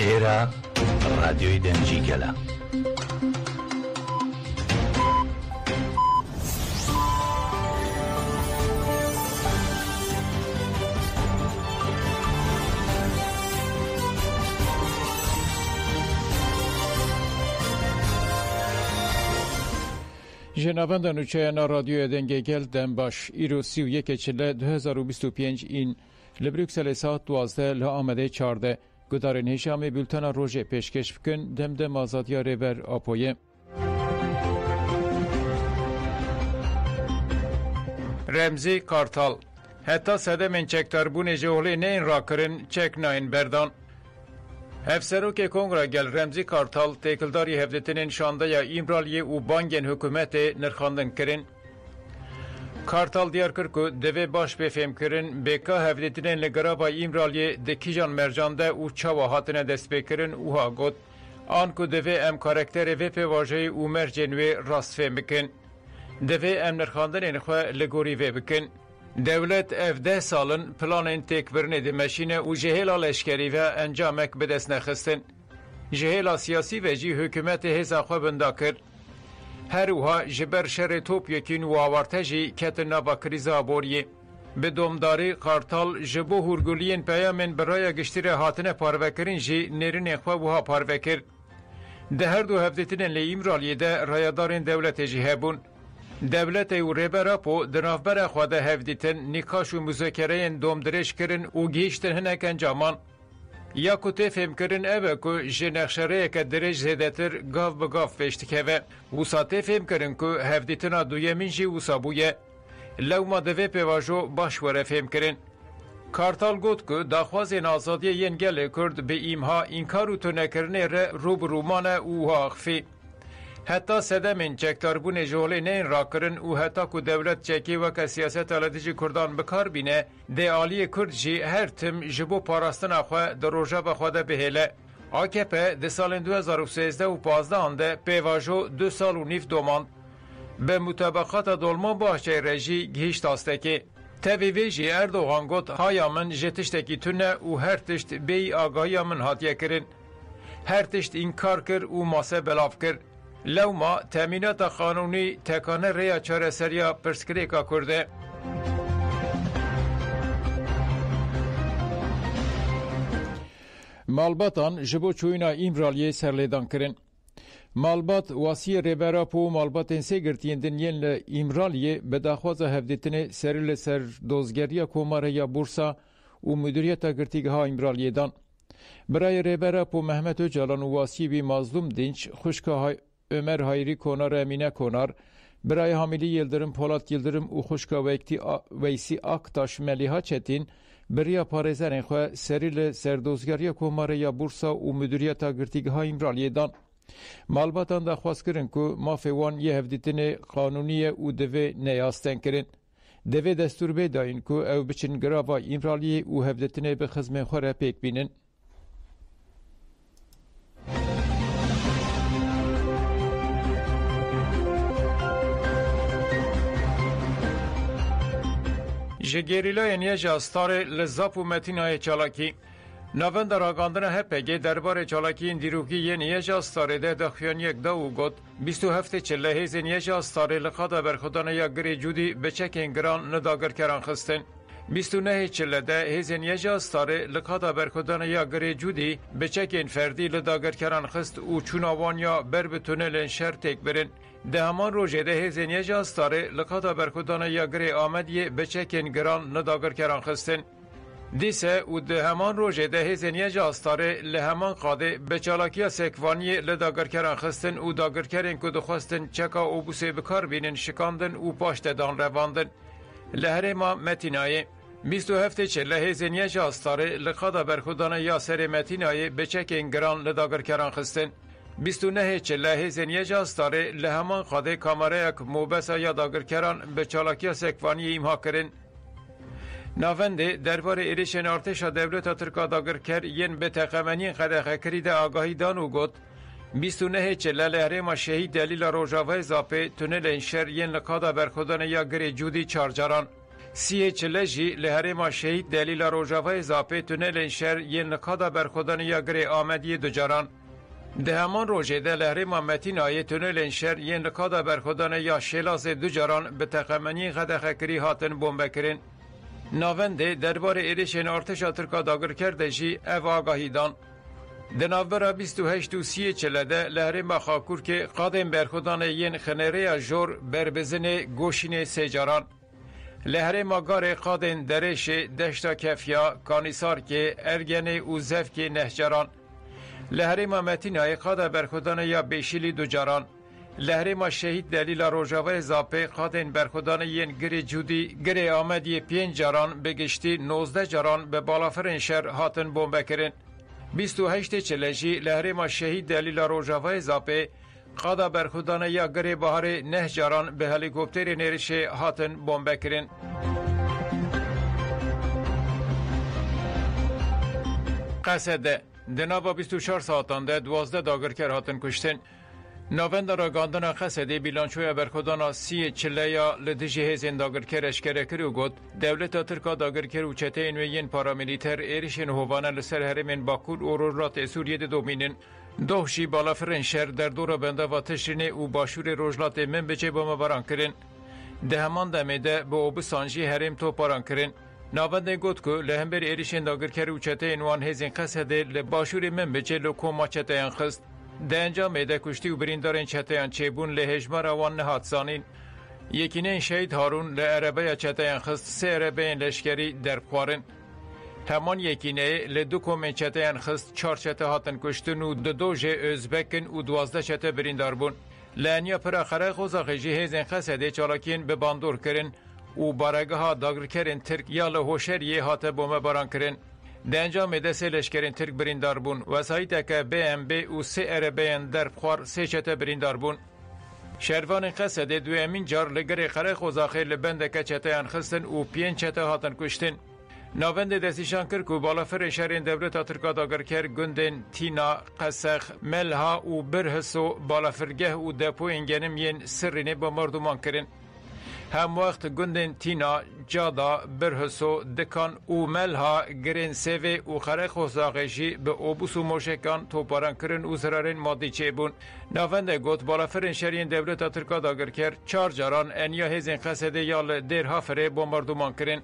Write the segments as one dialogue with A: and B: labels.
A: Era radyoyu denci gela.
B: جنابان نوچه‌نا رادیو دنگه گل دم باش ایرو 31 چله 2025 این لبروکسل ساعت 12 لآمده 14 گدارن هشام بولتنا روژه پیشکش بکن دم آزادیا ریبر آپویه رمزی کارتال حتی سده من چکتر بونه جوهلی نین را کرن چک ناین بردان افسرو که کنگره گل رمزی کارتال تکلداری هفدتنین شانده یا ایمرالیه و بانگین حکومت نرخاندن کرن کارتال دیار کر که دوی باش بفهم کرن بکا هفدتنین لگرابا ایمرالیه دکیجان مرجانده و چاوا هاتنه دست بکرن و ها گود آن که دوی ام کارکتر وی پی واجه و مرجنوی راست فهم بکن دوی ام نرخاندن اینخواه لگوری وی بکن دولت اف 10 سالن پلان تک برنه دمشینه و جهیلا لشکری و انجامک به دست نخستن جهیلا سیاسی و جی حکومت هزا خواه بندا کرد هر اوها جبر شر توپ یکین و آورتجی کتن نابا کریزا بوریه به دومداری قارتال جبو هرگولین پیامن برای گشتیر هاتنه پاروکرین جی نرین خواه وها پاروکر ده هر دو هفدتین لیمرالیه ده رایدارین دولت جی هبون دولت او ریبرا پو دنافبر خواده هفدیتن نکاش و مذاکره دومدرش کرن و گیشتن هنک انجامان یا که تفهم کرن اوه که جنخشره که درج زیدتر گاف بگاف پیشتکه و سا تفهم کرن که هفدیتنا دویمین جی و سابویه لو ما دوی پیواجو باشوره فهم کرن کارتال گوت که داخوازین آزادی ین گل کرد به ایمها اینکارو تو نکرنه رو برومانه او ها اخفی حتی سده من چکتار بونه جوله نین را کرن و حتی که دولت چکی وکا سیاست آلتیجی کردان بکار بینه ده آلی کرد جی هر تم جبو پاراستن اخواه در روژا بخواده بهیله AKP ده سال 2013 و 15 آنده پیواجو 2 سال و نیف دوماند به مطابقات دولمان باشه رژی گهیشت آستکی تاوی جی اردوغان گوت هایا من جتشتکی تونه و هر تشت بی آگاهی من هاتیه کرن هر تشت این کار کر و ماسه بلاف کر لو ما تامینات قانونی تکانه ریا چاره سریا پرسکریکا کرده مالباتان جبو چوینا ایمرالیه سرلیدان کرن مالبات واسی ریبرا پو مالباتن سیگرتین دنین ایمرالیه به داخواز هفدیتن سریل سر دوزگریا کوماره یا بورسا و مدیریتا گرتیگه ها ایمرالیه دان برای ریبرا پو محمد جالان واسی بی مظلوم دینچ خوشکه های Ömer Hayri Konar Emine Konar, برای حاملی یلدرم پولاد یلدرم و خوشکا ویسی آکتاش ملیها چتین بریا پارزرین خواه سریل سردوزگاری کوماره یا بورسا و مدیریتا گرتیگه ها ایمرالیه دان. مالباتان دا خواست کرن که مافوان یه هفدیتن قانونی و دوه نیاستن کرن. دوه دستور بیداین که او بچن گراوا ایمرالیه و هفدیتن به خزم خوره پیک بینن. جگریلای نیج استار لزاپ و متینای چالاکی نوان در آگاندن هپگی دربار چالاکی دیروگی نیج استار ده دخیان یک دو گود 27 چله هیز نیج استار لقادا برخودان یا گری جودی بچکین گران نداگر کران خستن 29 چله ده هیز نیج استار لقادا برخودان یا گری جودی بچکین فردی نداگر کران خست و چوناوانیا بر بتونل شر تک برن ده همان روژه ده هزینیه جاستاره لقادا برخودانه یا گره آمدیه بچکین گران نداگر کران خستن. دیسه و ده همان روژه ده هزینیه جاستاره لهمان قاده بچالاکیا سکوانی لداگر کران خستن و داگر کرین که دخواستن چکا او بوسه بکار بینن شکاندن و پاشت دان رواندن. لهره ما متینایه 27 چله هزینیه جاستاره لقادا برخودانه یا سر متینایه بچکین گران لداگر کران خستن. 29 چله هزینیه جاستاره لهمان خواده کامره یک موبسا یا داگرکران به چالاکی سکوانی ایمها کرن. ناونده دربار ایریشن ارتشا دولتا ترکا داگرکر ین به تقمنین خدخه کرده آگاهی دانو گود 29 چله لهره ما شهید دلیل روژاوه زاپه تونل انشر ین لقادا برخودان یا گری جودی چارجاران سی چلجی لهرما شهید دلیل روجاوای زاپه تونل شهر ین لقادا برخودان یا گری آمدی دجاران. ده همان روژه ده لهرما متین آیه تونل شهر ین لقادا برخودان یا شلاز دجاران به تقمنی غدخکری هاتن بمب کرن. ناونده درباره ایرشن ارتش ترکا داگر کرده جی او آگاهی دان. دنابرا 28 و 30 چلده لهرما خاکور که قادم برخودان ین خنره جور بربزن گوشین سجاران. لهرما گار قادن درش دشتا کفیا کانیسار که ارگن و زفک نهجران. لهرما متینای قادا برخودان یا بیشیلی دوجاران. لهرما شهید دلیل روجاوه زاپه قادن برخودان ین گری جودی گری آمدی 5 جاران بگشتی 19 جاران به بالافرین شهر هاتن بمب کرن. 28 چلجی لهرما شهید دلیل روجاوه زاپه قادا برخودان یا گری بهار 9 جاران به هلیکوپتر نرش هاتن بمب کرن. قصده دنابا 24 ساعتان ده 12 داگرکر هاتن کشتن. ناوند را گاندن قصده بیلانچوی برخودان 30 چلیا لدجی هزین داگرکر اشکره کرو گود دولت ترکا داگرکر و چته اینوین پارامیلیتر ایرشن هوانه لسر هرمین باکول و رولات سوریه دومینن دوشی بالافرین شهر در دور بنده و تشرینه و باشور روجلات من بچه با مباران کرن. ده همان دمیده به اوب سانجی هرم تو پاران کرن. ناونده گفت که لهمبر ایرشن داگرکر و چته اینوان هزین قصده لباشور من بچه لکوما چته انخست. ده انجام میده کشتی و بریندارین چته چیبون لهجمار وان نهاد سانین. یکینه شهید هارون لعربه چته انخست 3 عربه لشکری در خوارن. همان یکینه لدو کومن چته انخست 4 چته هاتن کشتن و دو جه ازبکن و 12 چته بریندار بون. لانیا پر خره خوزاقی جهیزن قصده چالاکین به باندور کرن و بارگه ها داگر کرن ترک یا لحوشریه هاته بومه باران کرن. ده انجام میده 3 لشکرین ترک بریندار بون و سایده که BMB و 3 عربه در بخوار 3 چته بریندار بون. شهروان قصده دویمین جار لگر خره خوزاقی لبنده که چته انخستن و 5 چته هاتن کشتن. ناوند دستیشان کرد که بالافر شهرین دولت ترکا داگر کر گندن تینا قسخ ملها و برهسو بالافرگه و دپو انگنم ین سرینه با مردمان کرن. هم وقت گندن تینا جادا برهسو دکان و ملها گرین سوی و خره خوزاقشی به اوبوس و موشکان توپاران کرن و زرارین مادی چه بون. ناونده گوت بالافرین شهرین دولت ترکا داگر کر 4 جاران انیا هزین قصده یال دیر هافره با مردمان کرن.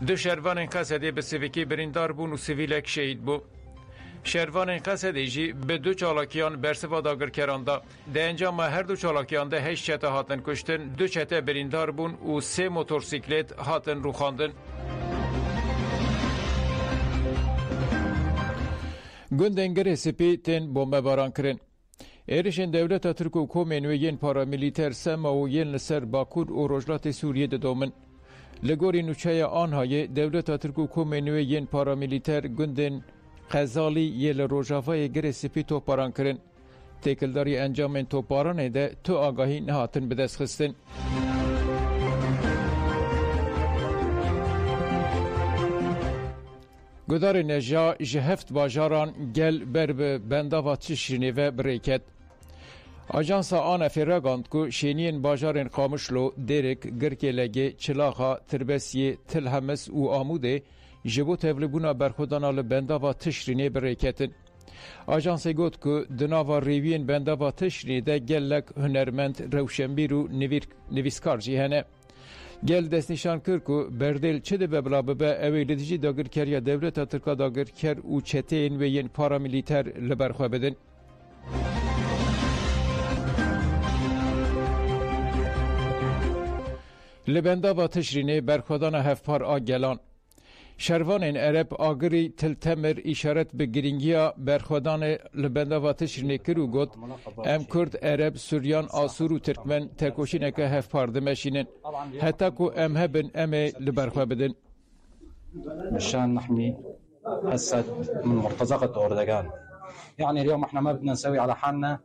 B: 2 شهروان قصده به سویکی بریندار بون و سویلک شهید بو. شهروان قصده جی به 2 چالاکیان برسوا داگر کرانده. ده انجام هر 2 چالاکیان ده 8 چته هاتن کشتن 2 چته بریندار بون و 3 موتورسیکلت هاتن رو خواندن. گندنگر سپی تن بمب باران کرن. ایرشن دولت ترکو کومنوی ین پارامیلیتر سما و ین لسر باکور و روجلات سوریه دومن. لگوری نوچه آنهای دولت ترکو کومنوی ین پارامیلیتر گندن قزالی یل روجاوای گر سپی توپاران کرن. تکلداری انجام توپارانه ده تو آگاهی نهاتن به دست خستن. گدار نجا جهفت باجاران گل بر به بنداوا تشرینی و بریکت. آجانسا آن افراگاند که شینین باجارن قامشلو دیرک گرکلگه چلاغا تربسی تلهمس و آموده جبو تولبونا برخودانا لبنداوا تشرینی بریکتن. آجانسی گفت که دناوا ریوین بنداوا تشرینی ده گلک هنرمند روشنبیر و نویسکار جیهنه. گل دست نشان کرد که بردل چه ده ببلا ببه اویلدیجی داگر کر یا دولت ترکا داگر کر و چتین و ین پارامیلیتر لبرخواه بدن. لبنداوا تشرینی برخودان هفپار آگلان. شروان عرب آگری تلتمر اشارت به گرینگیا برخودان لبنداوا تشرینی کرو گود ام کرد عرب سوریان آسور و ترکمن تکوشینه که هفپار دمشینن حتی که ام هبن ام لبرخوا بدن.
C: مشان نحمي أسد من مرتزقة أردوغان. يعني اليوم احنا ما بدنا نسوي على حالنا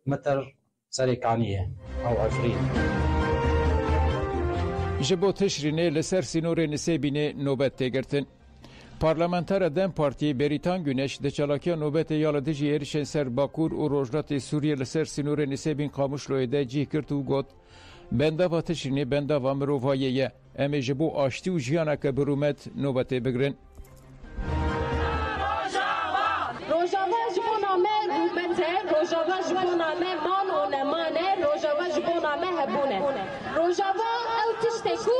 C: متر سريكانية أو عفريت.
B: جبو تشرینه لسر سینور نسبینه نوبت تگرتن. پارلمانتر دم پارتی بریتان گونش دچالاکیا نوبت یال دجی ایرشن سر باکور و روجرات سوریه لسر سینور نسبین قاموش لویده جی کرد و گوت بنده و تشرینه بنده و مروفاییه ام جبو آشتی و جیانا که برومت نوبته بگرن.
D: روجاوا جبونا ما روبته، روجاوا جبونا ما مان و نمانه، روجاوا جبونا ما هبونه. روجاوا او تشتكو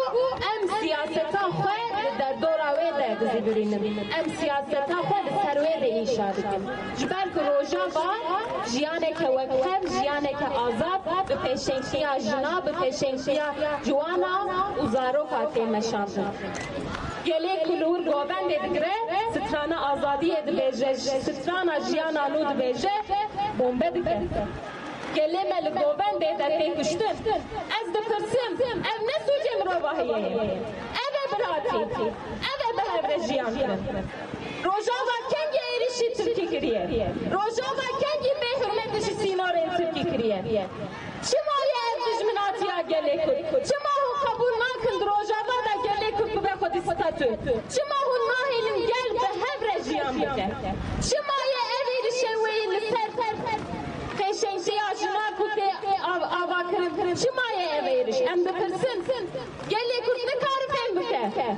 D: ام سياستا خواه در دوراوه ده گزیبرینم. ام سياستا خواه سروه ده ایشارکن. جبر که روجاوا جیانه که وکهر، جیانه که آزاد، به پیشنگیا جنا، به پیشنگیا جوانا و زاروکا تیمشاندن. گله کلور گوبند دگره سترانا آزادی دبیجه سترانا جیانا نو دبیجه بومبه دگره گله مل گوبند دگره کشتن از دپرسم ام نسوجه مروباهیه اوه براتی اوه بهر جیان روجاوا کنگی ایریشی ترکی کریه روجاوا کنگی به حرمتش سینارین ترکی کریه چما یه دجمناتی گله کد چما هو قبول نکند روجاوا دا گله کد به خودی ستاتو چما هو ناهیلم گل به هفر جیان بکن چما یه اویر شوی لسر خیشنشی آجنا کده آوا کرم چما یه اویرش ام بپرسن گله کد نکارم فهم بکن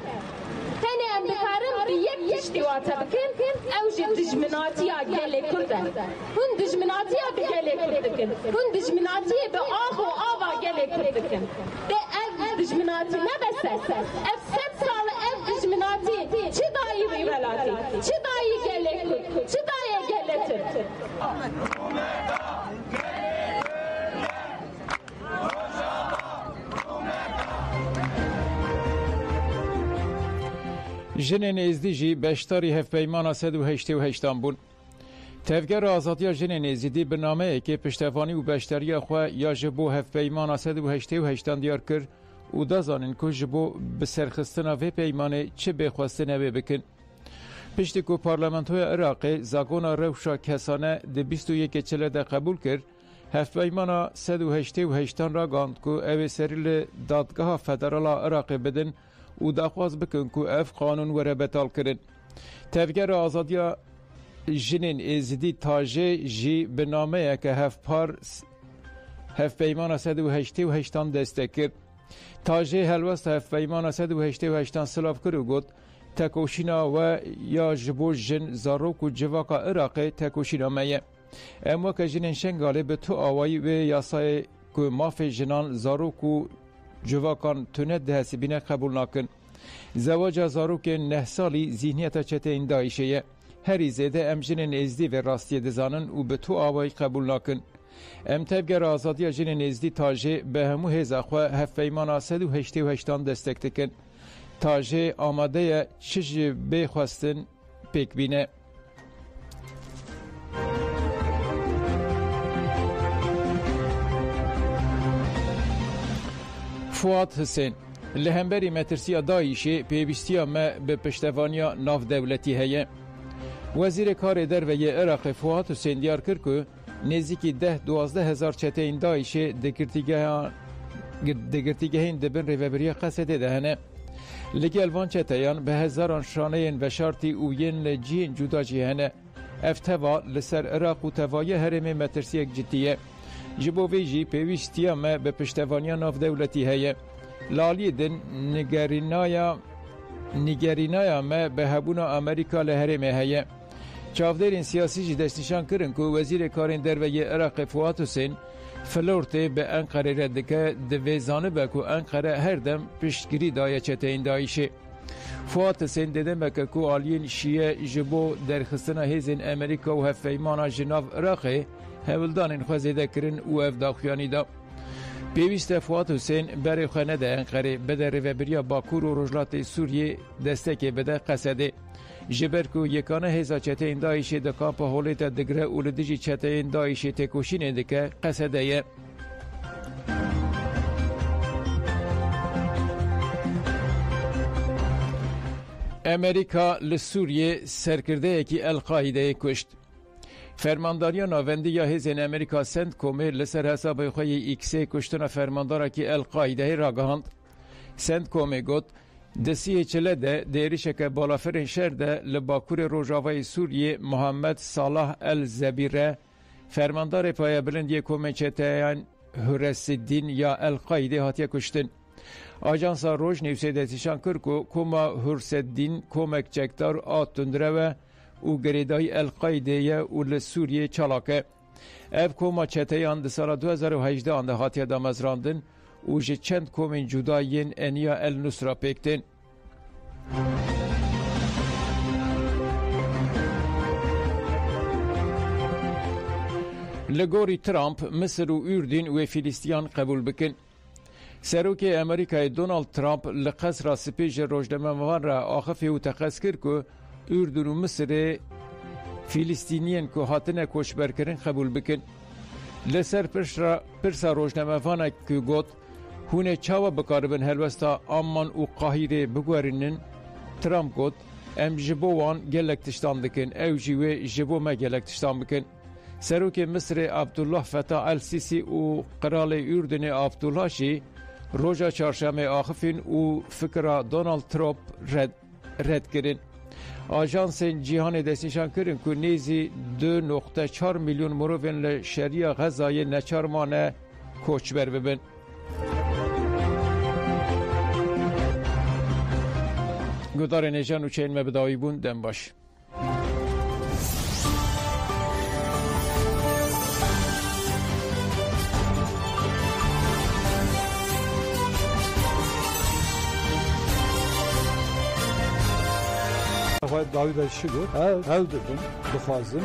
D: هنه ام بکارم یک اشتواتا بکن اوش دجمناتی گله کرده هون دجمناتی به گله کردکن هون دجمناتی به آخ و آوا گله کردکن ده اف دجمناتی نبسته اف 100 سال اف دجمناتی چه دایی ویولاتی چه دایی گله کرد چه دایی گله تر
B: جنین ازدیجی بشتاری هفپیمانا 188 بون. تفگر آزادی جنین ازدی به نامه که پشتوانی و بشتری خواه یا جبو هفپیمانا 188 دیار کرد و دازانین که جبو بسرخستنا و پیمانه چه بخواستنه بکن. پشتی که پارلمانتوی عراق زاگونا روشا کسانه ده 21 چله ده قبول کرد هفپیمانا 188 را گاند که اوی سریل دادگاه فدرال عراق بدن و دخواست بکن که اف قانون وره بطال کرن. تفگر آزادی جنین ازدی تاجه جی به نامه که هف پیمان 188 دسته کرد. تاجه هلوست هف پیمان 188 سلاف کرد و گفت تکوشینا و یا جبو جن زاروک و جواقا عراق تکوشینا میه. اما که جنین شنگاله به تو آوایی و یاسای که مافی جنان زاروک و جواکان تونه ده حسبینه قبول نکن. زواج زاروک 9 سالی ذهنیت چته این دایشه هری زیده ام جنین ازدی و راستی دزانن و به تو آوایی قبول نکن. ام تبگر آزادی جنین ازدی تاجه به همو هزاخواه هفیمان 188 دستک تکن. تاجه آماده چش بخواستن پیک بینه. فواد حسین لهمبری مترسیا دایشه پیوستیا ما به پشتوانیا ناف دولتی هیه. وزیر کار دروی عراق فواد حسین دیار کرد که نزدیکی 10-12 هزار چته این دایشه دگرتیگه این دبن ریوبریا قصده دهنه. لگه الوان چتهیان به هزاران شانه و شرطی اوین جین جدا جیهنه. افتوا لسر عراق و توای هرم مترسیک جدیه. جبو ویجی پیوستیا ما به پشتوانیا ناف دولتی هیه. لالی دن نیگرینایا ما به هبونا امریکا لهرمه هیه. چاودرین سیاسی جی دستنشان کرن که وزیر کارین دروی عراق فواد حسین فلورته به انقره ردکه دویزانه با که انقره هر دم پشتگیری دایه چته این دایشه. فواد حسین دیدن بکه که آلین شیعه جبو درخستنا هیزین امریکا و هفیمانا جناف عراقه هولدان خوزیده کرن و افداخیانی دا. پیوست فواد حسین برای خانه ده انقره بده ریوبریا باکور و رجلات سوریه دسته بده قصده. جبر که یکانه هزا چته این دایشه ده کامپ هولیت دگره اولدجی چته این دایشه تکوشینه دکه قصده یه. امریکا لسوریه سرکرده یکی القاعده کشت. فرمانداریا ناوندی یا هزین امریکا سنت کومه لسر حساب خوی ایکسه کشتن فرماندارا کی القاعده را گهاند. سنت کومه گوت دسیه چله ده دیریشه که بالافرین شهر ده لباکور روجاوای سوریه محمد صالح الزبیره فرماندار پای بلندی کومه چتهیان هرسدین یا القاعده هاتیه کشتن. Ajansa Roj newsêdetîşan kir ku koma Hurseddin komek çekdar a tundreve û gerêdayî El-Qaîdeyê û li Sûriyê çalake. Ev koma çeteyan di sala 2018 de hatiye damezrandin û ji çend komên cuda yên eniya El-Nusra pêk tên. Li gorî Trump, Misir û Ürdün wê Fîlîstiyan qebûl bikin. Serokê Amerîkayê Donald Trump li qesra spê ji rojnamevan re axifê û teqez kir ku Ürdün û Misirê Fîlîstîniyên ku hatine koçberkirin qebûl bikin. Li ser pirsa rojnamevanek ku got hûn ê çawa bikaribin helbesta Amman û Qahîrê bigwerînin, Trump got em ji bo wan gelek tiştan dikin, ew jî wê ji bo me gelek tiştan bikin. Serokê Misrê Abdullah Fetah el-Sîsî û Qiralê Ürdünê Abdullah jî roja çarşemê axifîn û fikira Donald Trump red kirin. Ajansên cîhanê destnîşan kirin ku nêzî 2.4 milyon mirovên li şeriya Xezayê neçarmane koçber bibin. Gudarên êjan û çeyên me bi dawî bûn dem baş.
E: Dawî berşi got, ew dibin, dixwazim